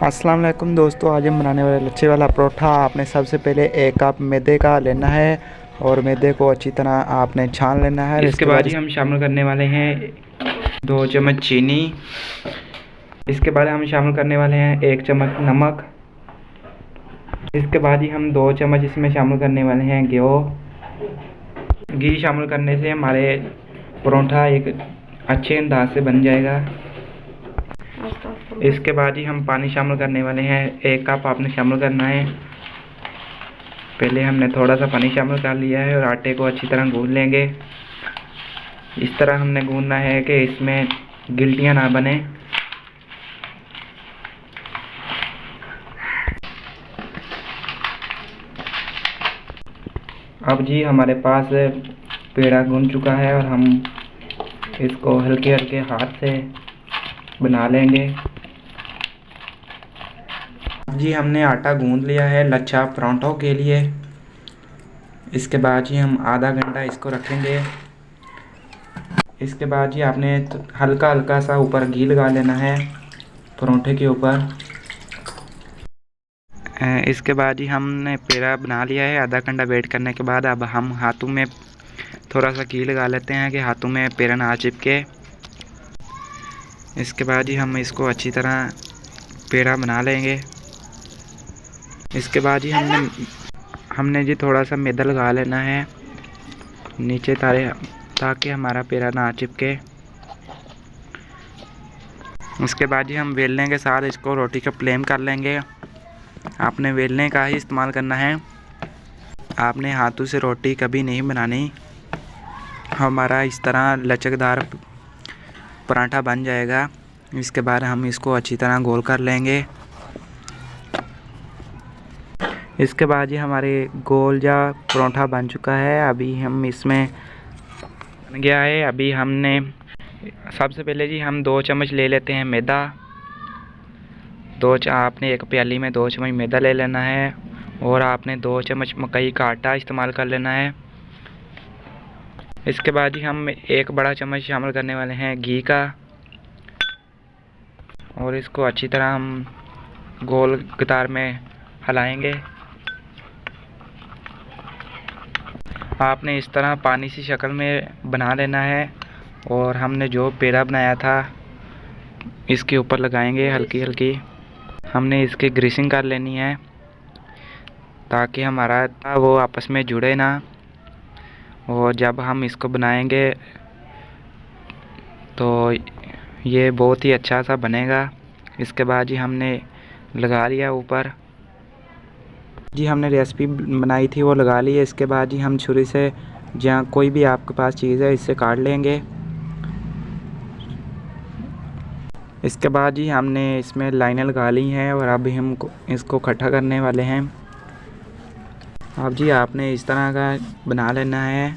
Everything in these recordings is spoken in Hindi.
अस्सलाम वालेकुम दोस्तों, आज हम बनाने वाले लच्छे वाला परोठा। आपने सबसे पहले एक कप मैदे का लेना है और मैदे को अच्छी तरह आपने छान लेना है। इसके बाद ही हम शामिल करने वाले हैं 2 चम्मच चीनी। इसके बाद हम शामिल करने वाले हैं 1 चम्मच नमक। इसके बाद ही हम 2 चम्मच इसमें शामिल करने वाले हैं घी शामिल करने से हमारे परोठा एक अच्छे अंदाज से बन जाएगा। इसके बाद ही हम पानी शामिल करने वाले हैं। 1 कप आपने शामिल करना है। पहले हमने थोड़ा सा पानी शामिल कर लिया है और आटे को अच्छी तरह गूंद लेंगे। इस तरह हमने गूंदना है कि इसमें गिल्टियाँ ना बने। अब जी हमारे पास पेड़ा गूंद चुका है और हम इसको हल्के हल्के हाथ से बना लेंगे। जी हमने आटा गूंद लिया है लच्छा परांठों के लिए। इसके बाद जी हम आधा घंटा इसको रखेंगे। इसके बाद जी आपने हल्का हल्का सा ऊपर घी लगा लेना है परोठे के ऊपर। इसके बाद ही हमने पेड़ा बना लिया है। आधा घंटा वेट करने के बाद अब हम हाथों में थोड़ा सा घी लगा लेते हैं कि हाथों में पेड़ा ना चिपके। इसके बाद ही हम इसको अच्छी तरह पेड़ा बना लेंगे। इसके बाद ही हमने जी थोड़ा सा मैदा लगा लेना है नीचे ताकि हमारा पेड़ा ना चिपके। उसके बाद ही हम बेलने के साथ इसको रोटी का फ्लेम कर लेंगे। आपने बेलने का ही इस्तेमाल करना है, आपने हाथों से रोटी कभी नहीं बनानी। हमारा इस तरह लचकदार पराठा बन जाएगा। इसके बाद हम इसको अच्छी तरह गोल कर लेंगे। इसके बाद ही हमारे गोल या परोठा बन चुका है। अभी हम इसमें बन गया है। अभी हमने सबसे पहले जी हम 2 चम्मच ले लेते हैं मैदा। आपने एक प्याली में 2 चम्मच मैदा ले लेना है और आपने 2 चम्मच मकई का आटा इस्तेमाल कर लेना है। इसके बाद ही हम 1 बड़ा चम्मच शामिल करने वाले हैं घी का और इसको अच्छी तरह हम गोल कतार में हिलाएंगे। आपने इस तरह पानी सी शक्ल में बना लेना है और हमने जो पेड़ा बनाया था इसके ऊपर लगाएंगे हल्की हल्की। हमने इसकी ग्रीसिंग कर लेनी है ताकि हमारा वो आपस में जुड़े ना, और जब हम इसको बनाएंगे तो ये बहुत ही अच्छा सा बनेगा। इसके बाद जी हमने लगा लिया ऊपर। जी हमने रेसिपी बनाई थी वो लगा ली है। इसके बाद जी हम छुरी से जहाँ कोई भी आपके पास चीज़ है इससे काट लेंगे। इसके बाद जी हमने इसमें लाइनें लगा ली हैं और अभी हम इसको इकट्ठा करने वाले हैं। अब जी आपने इस तरह का बना लेना है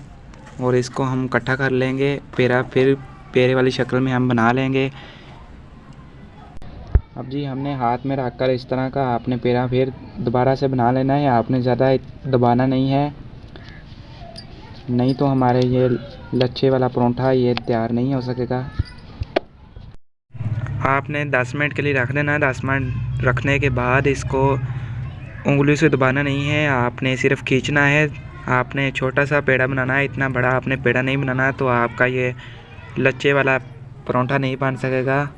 और इसको हम इकट्ठा कर लेंगे। फिर पेड़े वाली शक्ल में हम बना लेंगे। अब जी हमने हाथ में रखकर इस तरह का आपने पेड़ा फिर दोबारा से बना लेना है। आपने ज़्यादा दबाना नहीं है, नहीं तो हमारे ये लच्छे वाला परोठा ये तैयार नहीं हो सकेगा। आपने 10 मिनट के लिए रख देना है। 10 मिनट रखने के बाद इसको उंगली से दबाना नहीं है, आपने सिर्फ खींचना है। आपने छोटा सा पेड़ा बनाना है, इतना बड़ा आपने पेड़ा नहीं बनाना, तो आपका ये लच्छे वाला परोठा नहीं बन सकेगा।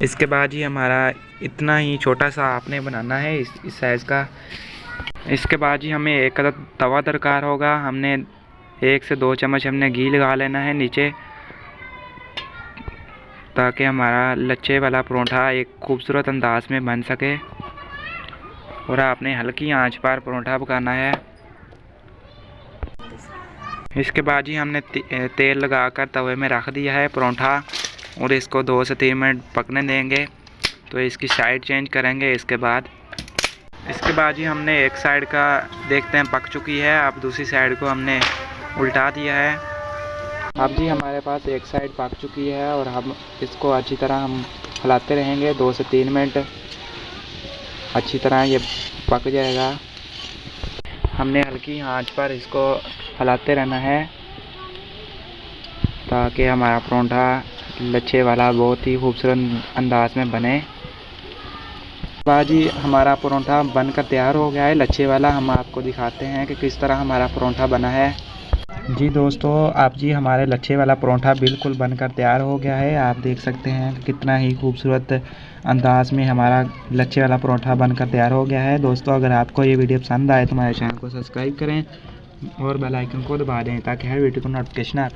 इसके बाद ही हमारा इतना ही छोटा सा आपने बनाना है इस साइज़ का। इसके बाद ही हमें एक तवा दरकार होगा। हमने 1 से 2 चम्मच हमने घी लगा लेना है नीचे ताकि हमारा लच्छे वाला परोठा एक खूबसूरत अंदाज में बन सके। और आपने हल्की आंच पर परोठा पकाना है। इसके बाद ही हमने तेल लगाकर तवे में रख दिया है परोठा और इसको 2 से 3 मिनट पकने देंगे। तो इसकी साइड चेंज करेंगे। इसके बाद ही हमने एक साइड का देखते हैं पक चुकी है। अब दूसरी साइड को हमने उल्टा दिया है। अब जी हमारे पास एक साइड पक चुकी है और हम इसको अच्छी तरह हम हिलाते रहेंगे 2 से 3 मिनट। अच्छी तरह ये पक जाएगा। हमने हल्की आंच पर इसको हिलाते रहना है ताकि हमारा परोठा लच्छे वाला बहुत ही खूबसूरत अंदाज में बने। बाजी हमारा परोंठा बनकर तैयार हो गया है लच्छे वाला। हम आपको दिखाते हैं कि किस तरह हमारा परोंठा बना है। जी दोस्तों, आप जी हमारे लच्छे वाला परोंठा बिल्कुल बनकर तैयार हो गया है। आप देख सकते हैं कि कितना ही खूबसूरत अंदाज में हमारा लच्छे वाला परोंठा बनकर तैयार हो गया है। दोस्तों, अगर आपको ये वीडियो पसंद आए तो हमारे चैनल को सब्सक्राइब करें और बेल आइकन को दबा दें ताकि हर वीडियो को नोटिफिकेशन आए।